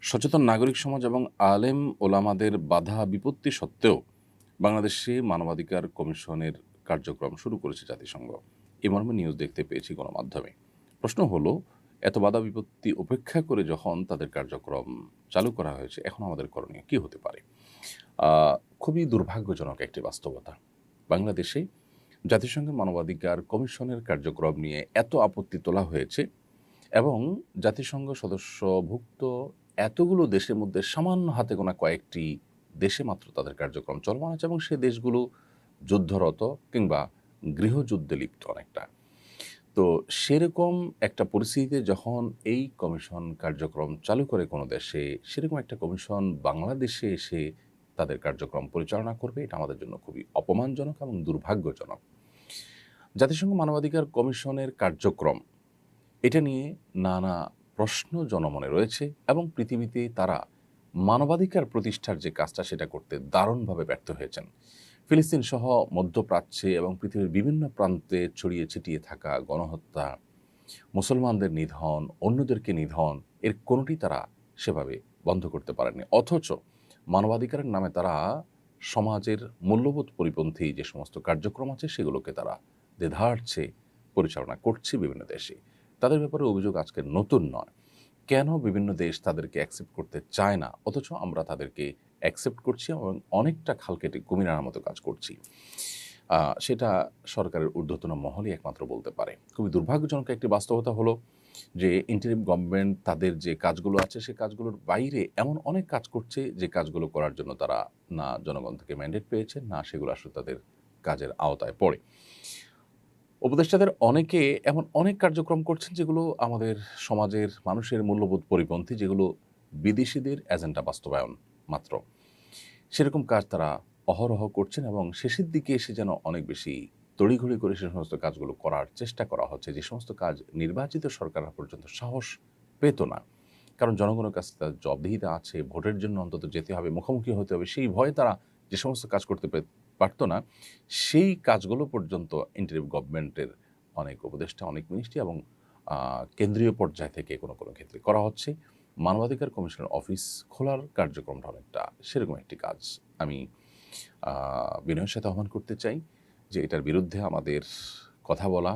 সচেতন নাগরিক সমাজ এবং আলেম ওলামাদের বাধা বিপত্তি সত্ত্বেও বাংলাদেশে মানবাধিকার কমিশনের কার্যক্রম শুরু করেছে জাতিসংঘ। এ মর্মে নিউজ দেখতে পেয়েছি গণমাধ্যমে। প্রশ্ন হলো, এত বাধা বিপত্তি উপেক্ষা করে যখন তাদের কার্যক্রম চালু করা হয়েছে, এখন আমাদের করণীয় কী হতে পারে? খুবই দুর্ভাগ্যজনক একটি বাস্তবতা। বাংলাদেশে জাতিসংঘের মানবাধিকার কমিশনের কার্যক্রম নিয়ে এত আপত্তি তোলা হয়েছে এবং জাতিসংঘ সদস্যভুক্ত এতগুলো দেশের মধ্যে সামান্য হাতে গোনা কয়েকটি দেশে মাত্র তাদের কার্যক্রম চলমান আছে এবং সে দেশগুলো যুদ্ধরত কিংবা গৃহযুদ্ধে লিপ্ত অনেকটা। তো সেরকম একটা পরিস্থিতিতে যখন এই কমিশন কার্যক্রম চালু করে কোনো দেশে, সেরকম একটা কমিশন বাংলাদেশে এসে তাদের কার্যক্রম পরিচালনা করবে, এটা আমাদের জন্য খুবই অপমানজনক এবং দুর্ভাগ্যজনক। জাতিসংঘ মানবাধিকার কমিশনের কার্যক্রম, এটা নিয়ে নানা প্রশ্ন জনমনে রয়েছে এবং পৃথিবীতে তারা মানবাধিকার প্রতিষ্ঠার যে কাজটা সেটা করতে দারুণভাবে ব্যর্থ হয়েছেন। ফিলিস্তিন সহ মধ্যপ্রাচ্যে এবং পৃথিবীর বিভিন্ন প্রান্তে ছড়িয়ে ছিটিয়ে থাকা গণহত্যা, মুসলমানদের নিধন, অন্যদেরকে নিধন, এর কোনোটি তারা সেভাবে বন্ধ করতে পারেনি। অথচ মানবাধিকারের নামে তারা সমাজের মূল্যবোধ পরিপন্থী যে সমস্ত কার্যক্রম আছে সেগুলোকে তারা দ্বিধার্থে পরিচালনা করছে বিভিন্ন দেশে। তাদের ব্যাপারে অভিযোগ আজকে নতুন নয়। কেন বিভিন্ন দেশ তাদেরকে অ্যাকসেপ্ট করতে চায় না, অথচ আমরা তাদেরকে অ্যাকসেপ্ট করছি এবং অনেকটা খাল কেটে কুমির আনার মতো কাজ করছি? সেটা সরকারের ঊর্ধ্বতন মহলই একমাত্র বলতে পারে। খুবই দুর্ভাগ্যজনক একটি বাস্তবতা হলো যে ইন্টারিম গভর্নমেন্ট তাদের যে কাজগুলো আছে সে কাজগুলোর বাইরে এমন অনেক কাজ করছে যে কাজগুলো করার জন্য তারা না জনগণ থেকে ম্যান্ডেট পেয়েছে, না সেগুলো আসলে তাদের কাজের আওতায় পড়ে। উপদেষ্টাদের অনেকে এমন অনেক কার্যক্রম করছেন যেগুলো আমাদের সমাজের মানুষের মূল্যবোধ পরিপন্থী, যেগুলো বিদেশিদের এজেন্ডা বাস্তবায়ন মাত্র। সেরকম কাজ তারা অহরহ করছেন এবং শেষের দিকে এসে যেন অনেক বেশি তড়িঘড়ি করে সে সমস্ত কাজগুলো করার চেষ্টা করা হচ্ছে, যে সমস্ত কাজ নির্বাচিত সরকাররা পর্যন্ত সাহস পেত না। কারণ জনগণের কাছে তার জবাবদিহিতা আছে, ভোটের জন্য অন্তত যেতে হবে, মুখোমুখি হতে হবে, সেই ভয়ে তারা যে সমস্ত কাজ করতে পারতো না, সেই কাজগুলো পর্যন্ত ইন্টারিম গভর্নমেন্টের অনেক উপদেষ্টা, অনেক মিনিস্ট্রি এবং কেন্দ্রীয় পর্যায় থেকে কোনো কোনো ক্ষেত্রে করা হচ্ছে। মানবাধিকার কমিশনের অফিস খোলার কার্যক্রমটা অনেকটা সেরকম একটি কাজ। আমি বিনয়ের সাথে আহ্বান করতে চাই যে এটার বিরুদ্ধে আমাদের কথা বলা,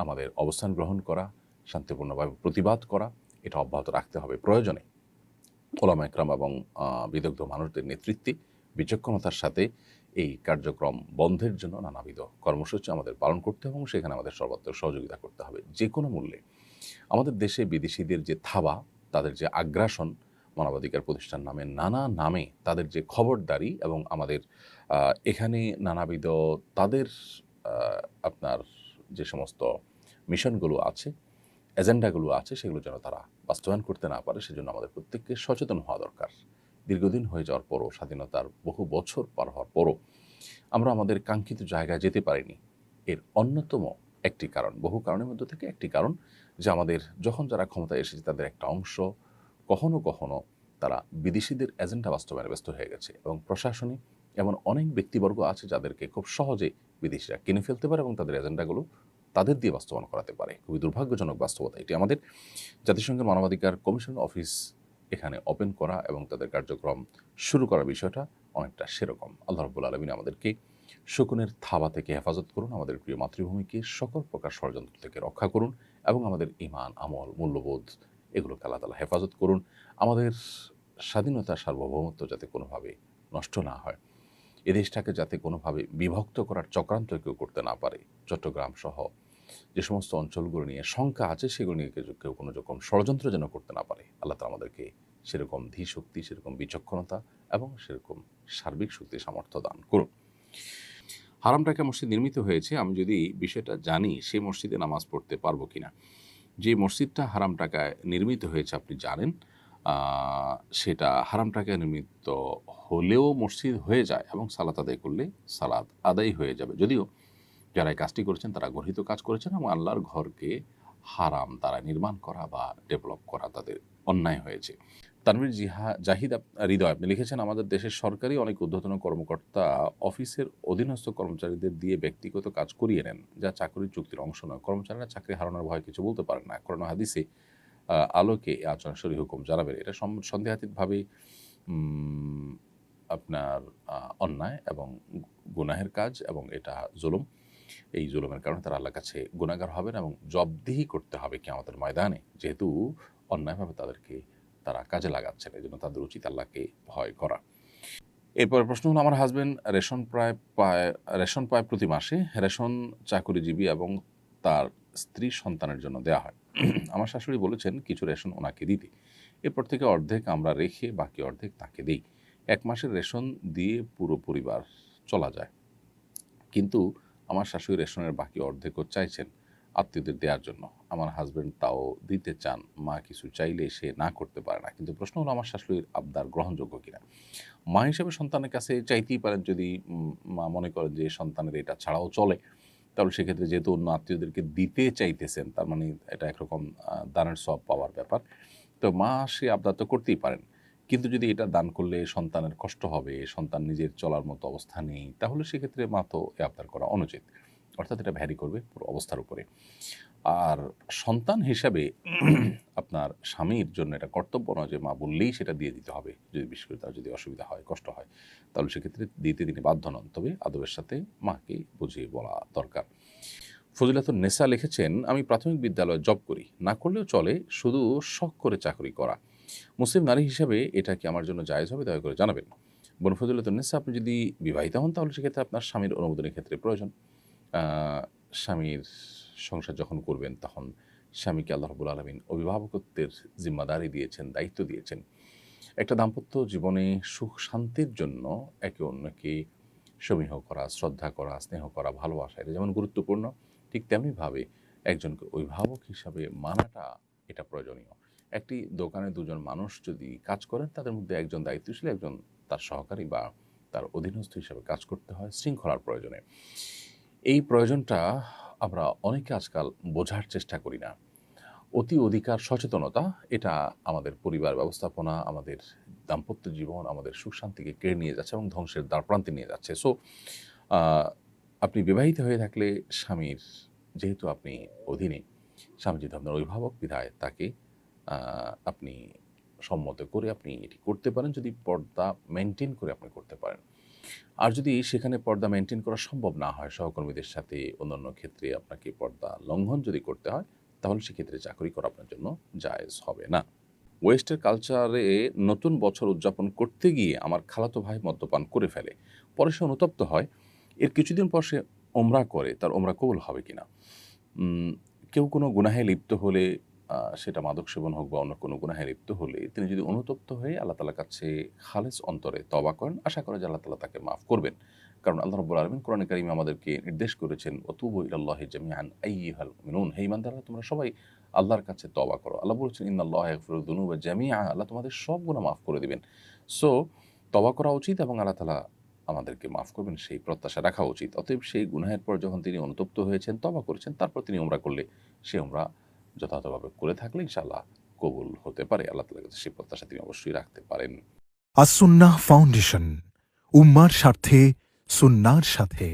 আমাদের অবস্থান গ্রহণ করা, শান্তিপূর্ণভাবে প্রতিবাদ করা, এটা অব্যাহত রাখতে হবে। প্রয়োজনে ওলামা একরাম এবং বিদগ্ধ মানুষদের নেতৃত্বে বিচক্ষণতার সাথে এই কার্যক্রম বন্ধের জন্য নানাবিধ কর্মসূচি আমাদের পালন করতে হবে এবং সেখানে আমাদের সর্বাত্মক সহযোগিতা করতে হবে যে কোনো মূল্যে। আমাদের দেশে বিদেশিদের যে থাবা, তাদের যে আগ্রাসন, মানবাধিকার প্রতিষ্ঠান নামে নানা নামে তাদের যে খবরদারি এবং আমাদের এখানে নানাবিধ তাদের আপনার যে সমস্ত মিশনগুলো আছে, এজেন্ডাগুলো আছে, সেগুলো যেন তারা বাস্তবায়ন করতে না পারে, সেজন্য আমাদের প্রত্যেককে সচেতন হওয়া দরকার। দীর্ঘদিন হয়ে যাওয়ার পরও, স্বাধীনতার বহু বছর পার হওয়ার পরও আমরা আমাদের কাঙ্ক্ষিত জায়গায় যেতে পারিনি। এর অন্যতম একটি কারণ, বহু কারণের মধ্যে থেকে একটি কারণ, যে আমাদের যখন যারা ক্ষমতায় এসেছে তাদের একটা অংশ কখনো কখনো তারা বিদেশিদের এজেন্ডা বাস্তবায়নে ব্যস্ত হয়ে গেছে এবং প্রশাসনে এমন অনেক ব্যক্তিবর্গ আছে যাদেরকে খুব সহজে বিদেশিরা কিনে ফেলতে পারে এবং তাদের এজেন্ডাগুলো তাদের দিয়ে বাস্তবায়ন করাতে পারে। খুবই দুর্ভাগ্যজনক বাস্তবতা এটি। আমাদের জাতিসংঘের মানবাধিকার কমিশন অফিস এখানে ওপেন করা এবং তাদের কার্যক্রম শুরু করার বিষয়টা অনেকটা সেরকম। আল্লাহ রাব্বুল আলামিন আমাদেরকে শকুনের থাবা থেকে হেফাজত করুন, আমাদের প্রিয় মাতৃভূমিকে সকল প্রকার ষড়যন্ত্র থেকে রক্ষা করুন এবং আমাদের ঈমান, আমল, মূল্যবোধ এগুলোকে আল্লাহ তাআলা হেফাজত করুন। আমাদের স্বাধীনতা, সার্বভৌমত্ব যাতে কোনোভাবে নষ্ট না হয়, এ দেশটাকে যাতে কোনোভাবে বিভক্ত করার চক্রান্ত কেউ করতে না পারে। চট্টগ্রাম সহ যে সমস্ত অঞ্চলগুলো নিয়ে শঙ্কা আছে সেগুলো নিয়ে কেউ কোনো রকম ষড়যন্ত্র যেন করতে না পারে। আল্লাহ তাআলা আমাদেরকে সেরকম ধীশক্তি, সেরকম বিচক্ষণতা এবং সেরকম সার্বিক শক্তি সামর্থ্য দান করুন। হারাম টাকা মসজিদ নির্মিত হয়েছে, আমি যদি বিষয়টা জানি সেই মসজিদে নামাজ পড়তে পারবো কিনা? যে মসজিদটা হারাম টাকায় নির্মিত হয়েছে আপনি জানেন, সেটা হারাম টাকায় নির্মিত হলেও মসজিদ হয়ে যায় এবং সালাত আদায় করলে সালাত আদায় হয়ে যাবে। যদিও যারা এই কাজটি করেছেন তারা গর্হিত কাজ করেছেন এবং আল্লাহর ঘরকে হারাম তারা নির্মাণ করা বা ডেভেলপ করা তাদের অন্যায় হয়েছে। তানভীর জাহিদ হৃদয় আপনি লিখেছেন, আমাদের দেশের সরকারি অনেক ঊর্ধ্বতন কর্মকর্তা অফিসের অধীনস্থ কর্মচারীদের দিয়ে ব্যক্তিগত কাজ করিয়ে নেন, যা চাকরির চুক্তির অংশ নয়। কর্মচারীরা চাকরি হারানোর ভয় কিছু বলতে পারেন না। কোরআন হাদিসে আলোকে এই আচরণ শরীর হুকুম জানাবেন। এটা সন্দেহাতীতভাবে আপনার অন্যায় এবং গুনাহের কাজ, এবং এটা জুলুম। এই জুলুমের কারণে তারা আল্লাহর কাছে গুনাহগার হবেন এবং জবাবদিহি করতে হবে কিয়ামতের ময়দানে, যেহেতু অন্যায়ভাবে তাদেরকে তারা কাজে লাগাচ্ছেন। এজন্য তাদের উচিত আল্লাহকে ভয় করা। এরপরের প্রশ্ন হলো, আমার হাসব্যান্ড রেশন পায় প্রতি মাসে। রেশন চাকুরিজীবী এবং তার স্ত্রী সন্তানের জন্য দেয়া হয়। আমার শাশুড়ি বলেছেন কিছু রেশন ওনাকে দিতে, এরপর থেকে অর্ধেক আমরা রেখে বাকি অর্ধেক তাকে দেই। 1 মাসের রেশন দিয়ে পুরো পরিবার চলা যায়, কিন্তু আমার শাশুড়ি রেশনের বাকি অর্ধেকও চাইছেন আত্মীয়দের দেওয়ার জন্য। আমার হাসব্যান্ড তাও দিতে চান, মা কিছু চাইলে সে না করতে পারে না। কিন্তু প্রশ্ন হলো, আমার শাশুড়ির আবদার গ্রহণযোগ্য কিনা। মা হিসেবে সন্তানের কাছে চাইতেই পারেন, যদি মা মনে করেন যে সন্তানের এটা ছাড়াও চলে, তাহলে সেক্ষেত্রে যেহেতু অন্য আত্মীয়দেরকে দিতে চাইতেছেন, তার মানে এটা একরকম দানের সওয়াব পাওয়ার ব্যাপার। তো মা সে আবদার তো করতেই পারেন, কিন্তু যদি এটা দান করলে সন্তানের কষ্ট হবে, সন্তান নিজের চলার মতো অবস্থা নেই, তাহলে সেক্ষেত্রে মা তো এ আবদার করা অনুচিত। অর্থাৎ এটা ভ্যারি করবে পুরো অবস্থার উপরে। আর সন্তান হিসাবে আপনার স্বামীর জন্য এটা কর্তব্য নয় যে মা বললেই সেটা দিয়ে দিতে হবে। যদি বিশেষ করে তার যদি অসুবিধা হয়, কষ্ট হয়, তাহলে সেক্ষেত্রে দিতে তিনি বাধ্য নন, তবে আদবের সাথে মাকে বুঝিয়ে বলা দরকার। ফজিলাতুন নেসা লিখেছেন, আমি প্রাথমিক বিদ্যালয়ে জব করি, না করলেও চলে, শুধু শখ করে চাকরি করা। মুসলিম নারী হিসাবে এটা কি আমার জন্য জায়েজ হবে, দয়া করে জানাবেন। বোন ফজিলাতুন নেসা, আপনি যদি বিবাহিত হন তাহলে সেক্ষেত্রে আপনার স্বামীর অনুমোদনের ক্ষেত্রে প্রয়োজন। স্বামীর সংসার যখন করবেন তখন স্বামীকে আল্লাহ রাব্বুল আলামিন অভিভাবকত্বের জিম্মাদারি দিয়েছেন, দায়িত্ব দিয়েছেন। একটা দাম্পত্য জীবনে সুখ শান্তির জন্য একে অন্যকে সমীহ করা, শ্রদ্ধা করা, স্নেহ করা, ভালোবাসা, এটা যেমন গুরুত্বপূর্ণ, ঠিক তেমনিভাবে একজনকে অভিভাবক হিসাবে মানাটা এটা প্রয়োজনীয়। একটি দোকানে দুজন মানুষ যদি কাজ করেন, তাদের মধ্যে একজন দায়িত্বশীল, একজন তার সহকারী বা তার অধীনস্থ হিসাবে কাজ করতে হয় শৃঙ্খলার প্রয়োজনে। এই প্রয়োজনটা আমরা অনেকে আজকাল বোঝার চেষ্টা করি না। অতি অধিকার সচেতনতা এটা আমাদের পরিবার ব্যবস্থাপনা, আমাদের দাম্পত্য জীবন, আমাদের সুখ শান্তিকে কেড়ে নিয়ে যাচ্ছে এবং ধ্বংসের দ্বারপ্রান্তে নিয়ে যাচ্ছে। সো আপনি বিবাহিত হয়ে থাকলে স্বামীর, যেহেতু আপনি অধীনে, স্বামী যেহেতু আপনার অভিভাবক, বিধায় তাকে আপনি সম্মত করে আপনি এটি করতে পারেন, যদি পর্দা মেনটেন করে আপনি করতে পারেন। আর যদি সেখানে পর্দা মেনটেন করা সম্ভব না হয়, সহকর্মীদের সাথে অন্যান্য ক্ষেত্রে আপনাকে পর্দা লঙ্ঘন যদি করতে হয়, তাহলে সেক্ষেত্রে চাকরি করা আপনার জন্য জায়েজ হবে না। ওয়েস্টের কালচারে নতুন বছর উদযাপন করতে গিয়ে আমার খালাতো ভাই মদ্যপান করে ফেলে, পরে সে অনুতপ্ত হয়। এর কিছুদিন পর সে ওমরা করে, তার ওমরা কবুল হবে কিনা। কেউ কোনো গুনাহে লিপ্ত হলে, সেটা মাদক সেবন হোক বা অন্য কোনো গুনাহে লিপ্ত হলে, তিনি যদি অনুতপ্ত হয়ে আল্লাহ তাআলার কাছে খালেস অন্তরে তওবা করেন, আশা করে যে আল্লাহ তাআলা তাকে মাফ করবেন। কারণ আল্লাহ রাব্বুল আলামিন কোরআনে কারিমে আমাদেরকে নির্দেশ করেছেন, ওয়াতুবু ইলাল্লাহি জামিআন আইয়ুহাল মুমিনুন, হে ঈমানদাররা তোমরা সবাই আল্লাহর কাছে তওবা করো। আল্লাহ বলেছেন, ইন্নাল্লাহা ইয়াগফিরুয যুনুবা জামিআ, আল্লাহ তোমাদের সব গুনাহ মাফ করে দিবেন। সো তওবা করা উচিত এবং আল্লাহ তাআলা আমাদেরকে মাফ করবেন সেই প্রত্যাশা রাখা উচিত। অতএব সেই গুনাহের পর যখন তিনি অনুতপ্ত হয়েছেন, তওবা করেছেন, তারপর তিনি উমরা করলে, সে উমরা যথাযথভাবে করে থাকলে ইনশাআল্লাহ কবুল হতে পারে। আল্লাহ তাআলার কাছে সেই প্রত্যাশা তিনি অবশ্যই রাখতে পারেন। আস-সুন্নাহ ফাউন্ডেশন, উম্মার স্বার্থে সুন্নাহর সাথে।